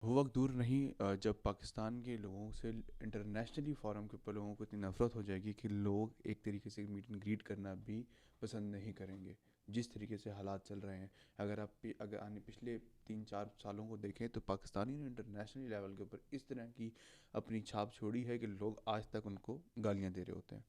وہ وقت دور نہیں جب پاکستان کے لوگوں سے انٹرنیشنلی فورم کے اوپر لوگوں کو اتنی نفرت ہو جائے گی کہ لوگ ایک طریقے سے میٹ اینڈ گریٹ کرنا بھی پسند نہیں کریں گے جس طریقے سے حالات چل رہے ہیں. اگر آنے پچھلے 3-4 سالوں کو دیکھیں تو پاکستانی نے انٹرنیشنل لیول کے اوپر اس طرح کی اپنی چھاپ چھوڑی ہے کہ لوگ آج تک ان کو گالیاں دے رہے ہوتے ہیں.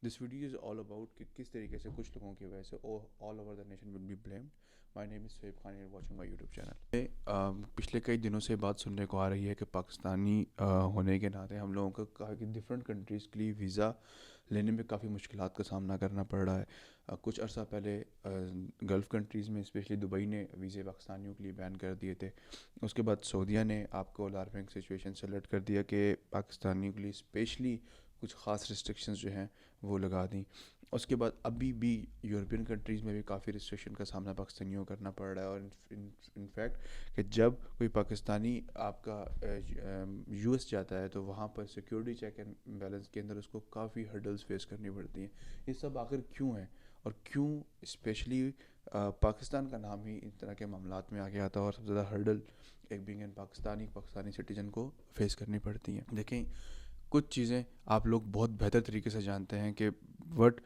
This video is all about کہ کس طریقے سے کچھ لوگوں کی وجہ سے all over the nation will be blamed. My name is Suhaib Khan, you are watching my YouTube channel. پچھلے کئی دنوں سے بات سننے کو آ رہی ہے کہ پاکستانی ہونے کے ناطے ہم لوگوں کو کافی ڈفرینٹ کنٹریز کے لیے ویزا لینے میں کافی مشکلات کا سامنا کرنا پڑ رہا ہے. کچھ عرصہ پہلے گلف کنٹریز میں اسپیشلی دبئی نے ویزے پاکستانیوں کے لیے بین کر دیے تھے. اس کے بعد سعودیہ نے آپ کو الارمنگ سچویشن سے الرٹ کر دیا کہ پاکستانیوں کے لیے اسپیشلی کچھ خاص ریسٹرکشنز جو ہیں وہ لگا دیں. اس کے بعد ابھی بھی یورپین کنٹریز میں بھی کافی ریسٹرکشن کا سامنا پاکستانیوں کو کرنا پڑ رہا ہے. اور انفیکٹ کہ جب کوئی پاکستانی آپ کا یو ایس جاتا ہے تو وہاں پر سیکیورٹی چیک اینڈ بیلنس کے اندر اس کو کافی ہرڈلز فیس کرنی پڑتی ہیں. یہ سب آخر کیوں ہیں اور کیوں اسپیشلی پاکستان کا نام ہی اس طرح کے معاملات میں آگے آتا ہے اور سب سے زیادہ ہرڈل ایک بینگ این پاکستانی سٹیزن کو فیس کرنی پڑتی ہیں. دیکھیں، کچھ چیزیں آپ لوگ بہت بہتر طریقے سے جانتے ہیں کہ what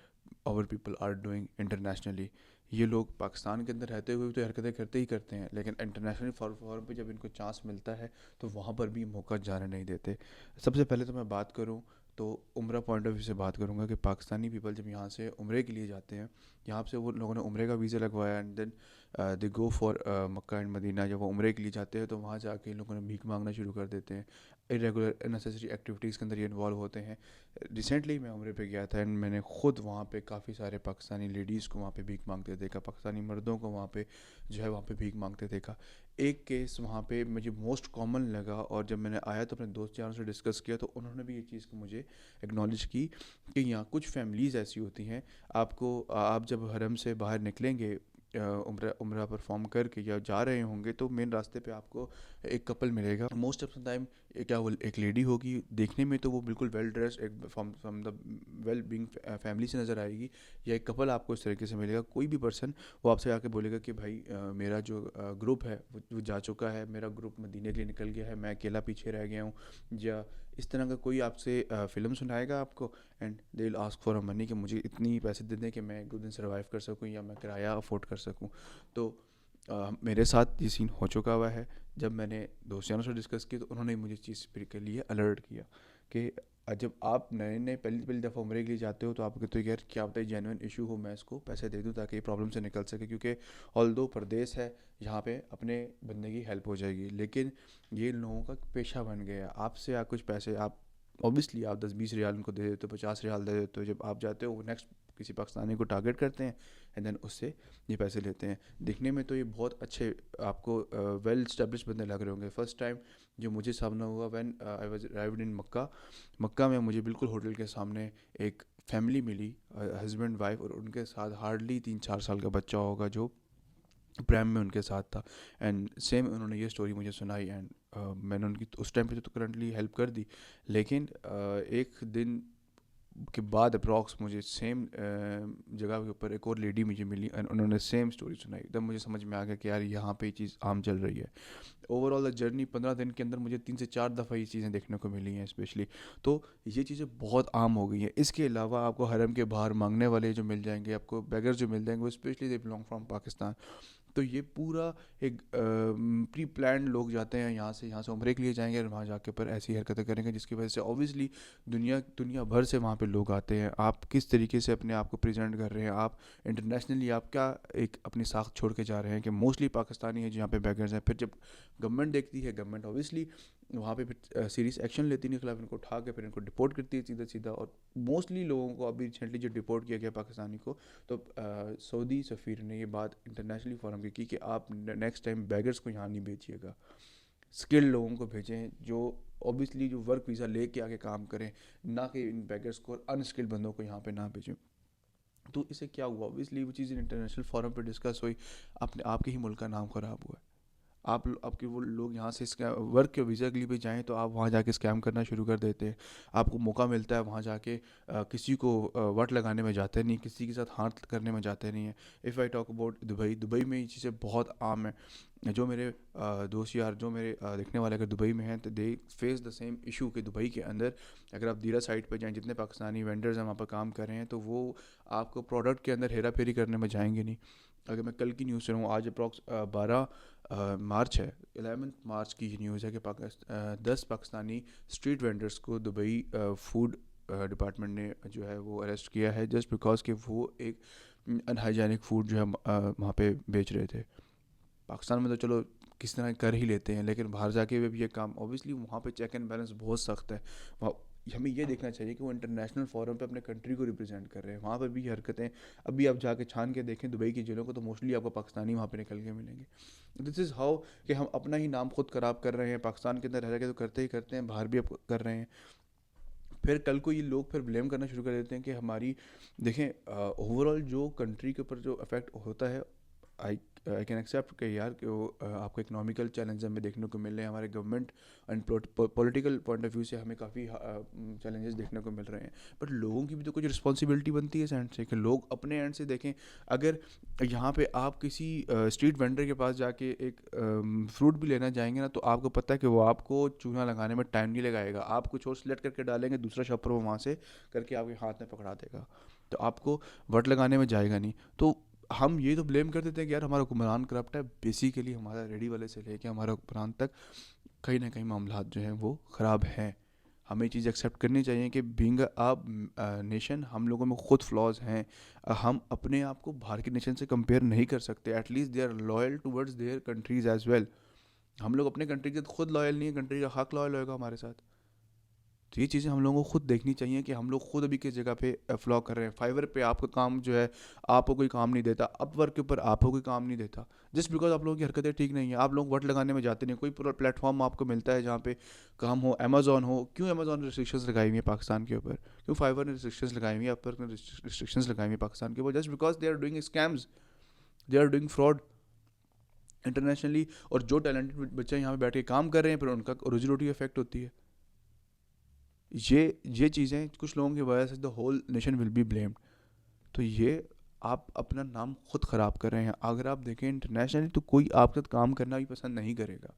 our people are doing internationally. یہ لوگ پاکستان کے اندر رہتے ہوئے تو حرکتیں کرتے ہی کرتے ہیں، لیکن انٹرنیشنل فورم پہ جب ان کو چانس ملتا ہے تو وہاں پر بھی موقع جانے نہیں دیتے. سب سے پہلے تو میں بات کروں تو عمرہ پوائنٹ آف ویو سے بات کروں گا کہ پاکستانی پیپل جب یہاں سے عمرے کے لیے جاتے ہیں، یہاں سے وہ لوگوں نے عمرے کا ویزا لگوایا and then they go for Mecca and Medina. جب وہ عمرے کے لیے جاتے ہیں تو وہاں جا کے ان لوگوں نے بھیک مانگنا شروع کر دیتے ہیں. ارریگولر انیسیسری ایکٹیویٹیز کے اندر یہ انوالو ہوتے ہیں. ریسنٹلی میں عمرے پہ گیا تھا اینڈ میں نے خود وہاں پہ کافی سارے پاکستانی لیڈیز کو وہاں پہ بھیک مانگتے دیکھا، پاکستانی مردوں کو وہاں پہ جو ہے وہاں پہ بھیک مانگتے دیکھا. ایک کیس وہاں پہ مجھے موسٹ کامن لگا اور جب میں نے آیا تو اپنے دوست یاروں سے ڈسکس کیا تو انہوں نے بھی یہ چیز کو مجھے اکنالج کی کہ یہاں کچھ فیملیز ایسی ہوتی ہیں. آپ جب حرم سے باہر نکلیں گے عمرہ پرفارم کر کے یا جا رہے ہوں گے تو مین راستے پہ آپ کو ایک کپل ملے گا. موسٹ آف دا ٹائم کیا وہ ایک لیڈی ہوگی، دیکھنے میں تو وہ بالکل ویل ڈریس ایک from the well being family سے نظر آئے گی، یا ایک کپل آپ کو اس طریقے سے ملے گا. کوئی بھی پرسن وہ آپ سے آ کے بولے گا کہ بھائی میرا جو گروپ ہے وہ جا چکا ہے، میرا گروپ مدینے کے لیے نکل گیا ہے، میں اکیلا پیچھے رہ گیا ہوں، یا اس طرح کا کوئی آپ سے فلم سنائے گا آپ کو. And they will ask for money کہ مجھے اتنی پیسے دے دیں کہ میں 1-2 دن سروائیو کر سکوں یا میں کرایہ افورڈ کر سکوں. تو میرے ساتھ یہ سین ہو چکا ہوا ہے. جب میں نے دوستوں سے ڈسکس کی تو انہوں نے مجھے چیز کے لیے الرٹ کیا کہ جب آپ نئے پہلی دفعہ عمرے کے لیے جاتے ہو تو آپ کہتے ہو یار کیا ہوتا ہے جینوئن ایشو ہو، میں اس کو پیسے دے دوں تاکہ یہ پرابلم سے نکل سکے، کیونکہ آلدو پردیس ہے یہاں پہ اپنے بندے کی ہیلپ ہو جائے گی. لیکن یہ لوگوں کا پیشہ بن گیا. آپ سے کچھ پیسے آپ اوبیسلی آپ 10-20 ریال ان کو دے دیتے ہو، 50 ریال دے دیتے ہو. جب آپ جاتے ہو وہ نیکسٹ کسی پاکستانی کو ٹارگیٹ کرتے ہیں اینڈ دین اس سے یہ پیسے لیتے ہیں. دیکھنے میں تو یہ بہت اچھے آپ کو ویل اسٹیبلش بندے لگ رہے ہوں گے. فرسٹ ٹائم جو مجھے سامنا ہوا وین آئی واز ارائیوڈ ان مکہ میں مجھے بالکل ہوٹل کے سامنے ایک فیملی ملی، ہسبینڈ وائف، اور ان کے ساتھ ہارڈلی 3-4 سال کا بچہ ہوگا جو پرائم میں ان کے ساتھ تھا. اینڈ سیم انہوں نے یہ اسٹوری مجھے سنائی اینڈ میں نے ان کی اس ٹائم پہ تو کرنٹلی ہیلپ کر دی. لیکن ایک دن کے بعد اپروکس مجھے سیم جگہ کے اوپر ایک اور لیڈی مجھے ملی اینڈ انہوں نے سیم اسٹوری سنائی. تب مجھے سمجھ میں آ گیا کہ یار یہاں پہ یہ چیز عام چل رہی ہے. اوور آل دا جرنی 15 دن کے اندر مجھے 3 سے 4 دفعہ یہ چیزیں دیکھنے کو ملی ہیں اسپیشلی. تو یہ چیزیں بہت عام ہو گئی ہیں. اس کے علاوہ آپ کو حرم کے باہر مانگنے والے جو مل جائیں گے، آپ کو بیگر جو مل جائیں گے، وہ specially they belong from Pakistan. تو یہ پورا ایک پری پلانڈ لوگ جاتے ہیں یہاں سے عمرے کے لیے جائیں گے اور وہاں جا کے پر ایسی حرکتیں کریں گے جس کی وجہ سے اوبیسلی دنیا بھر سے وہاں پہ لوگ آتے ہیں. آپ کس طریقے سے اپنے آپ کو پریزنٹ کر رہے ہیں، آپ انٹرنیشنلی آپ کیا ایک اپنی ساکھ چھوڑ کے جا رہے ہیں کہ موسٹلی پاکستانی ہے جہاں پہ بیگرز ہیں. پھر جب گورنمنٹ دیکھتی ہے، گورنمنٹ اوبیسلی وہاں پہ پھر سیریس ایکشن لیتی ہے خلاف، ان کو اٹھا کے پھر ان کو ڈپورٹ کرتی ہے سیدھا. اور موسٹلی لوگوں کو ابھی ریسنٹلی جو ڈپورٹ کیا گیا پاکستانی کو، تو سعودی سفیر نے یہ بات انٹرنیشنلی فورم کی کہ آپ نیکسٹ ٹائم بیگرز کو یہاں نہیں بھیجیے گا، اسکل لوگوں کو بھیجیں جو اوبیسلی جو ورک ویزا لے کے آگے کام کریں، نہ کہ ان بیگرز کو اور ان اسکل بندوں کو یہاں پہ نہ بھیجیں. تو اسے کیا ہوا، اوبیسلی وہ چیزیں انٹرنیشنل فورم پہ ڈسکس ہوئی، آپ کے ہی ملک کا نام خراب ہوا ہے. آپ کے وہ لوگ یہاں سے ورک کے ویزا کے لیے بھی جائیں تو آپ وہاں جا کے اسکیم کرنا شروع کر دیتے ہیں. آپ کو موقع ملتا ہے وہاں جا کے کسی کو وٹ لگانے میں جاتے نہیں, کسی کے ساتھ ہاتھ کرنے میں جاتے نہیں ہیں. If I talk about Dubai میں یہ چیزیں بہت عام ہیں. جو میرے دوست یار جو میرے دیکھنے والے اگر دبئی میں ہیں تو دے فیس دا سیم ایشو کہ دبئی کے اندر اگر آپ دیرہ سائٹ پہ جائیں, جتنے پاکستانی وینڈرز ہیں وہاں پر کام کر رہے ہیں, تو وہ آپ کو پروڈکٹ کے اندر ہیرا پھیری کرنے میں جائیں گے نہیں. اگر میں کل کی نیوز سے ہوں, آج اپروکس 12 مارچ ہے, 11 مارچ کی یہ نیوز ہے کہ 10 پاکستانی اسٹریٹ وینڈرز کو دبئی فوڈ ڈپارٹمنٹ نے جو ہے وہ اریسٹ کیا ہے, جسٹ بیکاز کہ وہ ایک انہائیجینک فوڈ جو ہے وہاں پہ بیچ رہے تھے. پاکستان میں تو چلو کس طرح کر ہی لیتے ہیں, لیکن باہر جا کے بھی یہ کام اوبیسلی وہاں پہ چیک اینڈ بیلنس بہت سخت ہے. ہمیں یہ دیکھنا چاہیے کہ وہ انٹرنیشنل فورم پہ اپنے کنٹری کو ریپرزینٹ کر رہے ہیں, وہاں پر بھی یہ حرکتیں ابھی آپ جا کے چھان کے دیکھیں دبئی کی جیلوں کو تو موسٹلی آپ کو پاکستانی وہاں پہ نکل کے ملیں گے. دس از ہاؤ کہ ہم اپنا ہی نام خود خراب کر رہے ہیں. پاکستان کے اندر رہ کے تو کرتے ہی کرتے ہیں, باہر بھی اب کر رہے ہیں. پھر کل کو یہ لوگ پھر بلیم کرنا شروع کر دیتے ہیں کہ ہماری دیکھیں اوور آل جو کنٹری کے اوپر جو افیکٹ ہوتا ہے, آئی کین ایکسیپٹ کہ یار کہ وہ آپ کو اکنامیکل چیلنج ہمیں دیکھنے کو مل رہے ہیں, ہمارے government and political point of view سے ہمیں کافی چیلنجز دیکھنے کو مل رہے ہیں. بٹ لوگوں کی بھی تو کچھ رسپانسبلٹی بنتی ہے اس اینڈ سے کہ لوگ اپنے اینڈ سے دیکھیں. اگر یہاں پہ آپ کسی اسٹریٹ وینڈر کے پاس جا کے ایک فروٹ بھی لینا جائیں گے نا, تو آپ کو پتہ ہے کہ وہ آپ کو چونا لگانے میں ٹائم نہیں لگائے گا, آپ کچھ اور سلیکٹ کر کے ڈالیں گے, دوسرا شاپر وہ وہاں سے کر کے آپ کے ہاتھ میں پکڑا دے گا, تو آپ کو وٹ لگانے میں جائے گا نہیں. تو ہم یہ تو بلیم کر دیتے ہیں کہ یار ہمارا حکمران کرپٹ ہے. بیسیکلی ہمارا ریڈی والے سے لے کے ہمارا حکمران تک کہیں نہ کہیں معاملات جو ہیں وہ خراب ہیں. ہمیں یہ چیز ایکسیپٹ کرنی چاہیے کہ بینگ آپ نیشن ہم لوگوں میں خود فلاز ہیں. ہم اپنے آپ کو باہر کے نیشن سے کمپیئر نہیں کر سکتے. At least they are loyal towards their countries as well. ہم لوگ اپنے کنٹری کے خود لوئل نہیں ہیں, کنٹری کا حق لوئل ہوئے گا ہمارے ساتھ. تو یہ چیزیں ہم لوگوں کو خود دیکھنی چاہیے کہ ہم لوگ خود ابھی کس جگہ پہ فلاؤ کر رہے ہیں. فائیور پہ آپ کا کام جو ہے آپ کو کوئی کام نہیں دیتا, اپ ورک کے اوپر آپ کو کوئی کام نہیں دیتا, جسٹ بیکاز آپ لوگوں کی حرکتیں ٹھیک نہیں ہیں. آپ لوگ وٹ لگانے میں جاتے نہیں, کوئی پلیٹ فارم آپ کو ملتا ہے جہاں پہ کام ہو, امیزون ہو. کیوں امیزون نے ریسٹرکشنز لگائی ہوئی ہیں پاکستان کے اوپر, کیوں فائیور نے ریسٹرکشنز لگائی ہوئی ہیں, اپ ورک نے ریسٹرکشنز لگائی ہوئی ہیں پاکستان کے اوپر, just because they are doing scams, they are doing fraud internationally. اور جو ٹیلنٹڈ بچے یہاں پہ بیٹھ کے کام کر رہے ہیں پھر ان کا روزی روٹی افیکٹ ہوتی ہے. یہ چیزیں کچھ لوگوں کی وجہ سے the whole nation will be blamed. تو یہ آپ اپنا نام خود خراب کر رہے ہیں. اگر آپ دیکھیں انٹرنیشنلی تو کوئی آپ کے ساتھ کام کرنا بھی پسند نہیں کرے گا.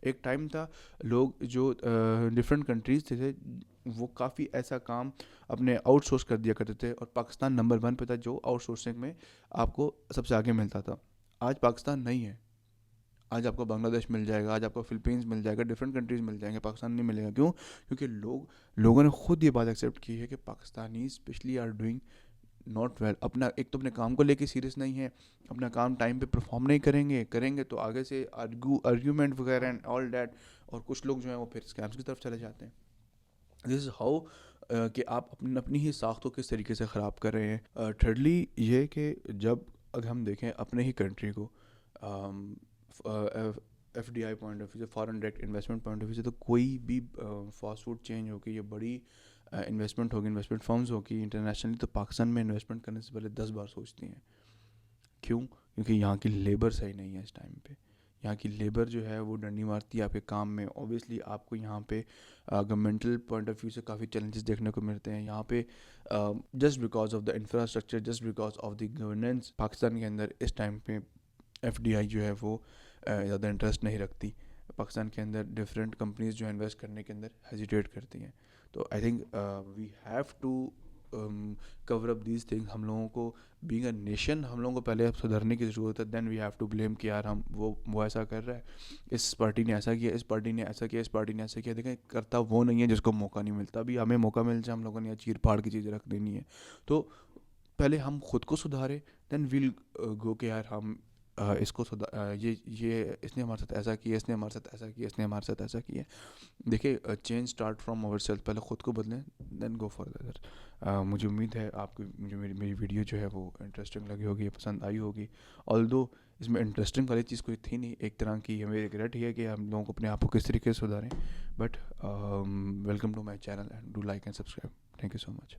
ایک ٹائم تھا لوگ جو ڈفرینٹ کنٹریز تھے وہ کافی ایسا کام اپنے آؤٹ سورس کر دیا کرتے تھے, اور پاکستان نمبر 1 پہ تھا جو آؤٹ سورسنگ میں آپ کو سب سے آگے ملتا تھا. آج پاکستان نہیں ہے. آج آپ کو بنگلہ دیش مل جائے گا, آج آپ کو فلپینز مل جائے گا, ڈفرینٹ کنٹریز مل جائیں گے, پاکستان نہیں ملے گا. کیوں؟ کیونکہ لوگوں نے خود یہ بات ایکسیپٹ کی ہے کہ Pakistani specially are doing not well. اپنا ایک تو اپنے کام کو لے کے سیریس نہیں ہے, اپنا کام ٹائم پہ پرفارم نہیں کریں گے تو آگے سے آرگیومنٹ وغیرہ اینڈ آل دیٹ, اور کچھ لوگ جو ہیں وہ پھر اسکیمس کی طرف چلے جاتے ہیں. دس از ہاؤ کہ آپ اپنی ہی ساخت کو کس طریقے سے خراب کر رہے ہیں. تھرڈلی یہ کہ جب اگر ہم دیکھیں اپنے ہی کنٹری کو F D I point of view سے, foreign direct investment point of view سے, تو کوئی بھی فاسٹ فوڈ چینج ہوگی یا بڑی انویسٹمنٹ ہوگی, انویسٹمنٹ فرمز ہوگی انٹرنیشنلی, تو پاکستان میں انویسٹمنٹ کرنے سے پہلے 10 بار سوچتی ہیں. کیوں؟ کیونکہ یہاں کی لیبر صحیح نہیں ہے اس ٹائم پہ. یہاں کی لیبر جو ہے وہ ڈنڈی مارتی ہے آپ کے کام میں. اوبیسلی آپ کو یہاں پہ گورنمنٹل پوائنٹ آف ویو سے کافی چیلنجز دیکھنے کو ملتے ہیں یہاں پہ, just because of the infrastructure, just because of the governance. Pakistan کے اندر اس ٹائم پہ ایف ڈی آئی جو ہے وہ زیادہ انٹرسٹ نہیں رکھتی. پاکستان کے اندر ڈفرینٹ کمپنیز جو انویسٹ کرنے کے اندر ہیزیٹیٹ کرتی ہیں. تو I think we have to cover up these thing. ہم لوگوں کو بینگ اے نیشن ہم لوگوں کو پہلے اب سدھرنے کی ضرورت ہے. دین وی ہیو ٹو بلیم کہ یار ہم وہ ایسا کر رہا ہے, اس پارٹی نے ایسا کیا, اس پارٹی نے ایسا کیا, اس پارٹی نے ایسا کیا. دیکھیں کرتا وہ نہیں ہے جس کو موقع نہیں ملتا. ابھی ہمیں موقع مل جائے ہم لوگوں نے چیر پھاڑ کی چیزیں رکھ دینی ہے. تو پہلے ہم خود کو سدھاریں, دین ویل گو کہ یار ہم اس کو یہ اس نے ہمارے ساتھ ایسا کیا, اس نے ہمارے ساتھ ایسا کیا, اس نے ہمارے ساتھ ایسا کیا. دیکھیں change start from our self. پہلے خود کو بدلیں, دین گو فار ادر. مجھے امید ہے آپ کو جو میری ویڈیو جو ہے وہ انٹرسٹنگ لگی ہوگی, پسند آئی ہوگی. آلدو اس میں انٹرسٹنگ والی چیز کوئی تھی نہیں, ایک طرح کی ہمیں ریگریٹ ہے کہ ہم لوگوں کو اپنے آپ کو کس طریقے سے سدھاریں. But welcome to my channel and do like and subscribe. Thank you so much.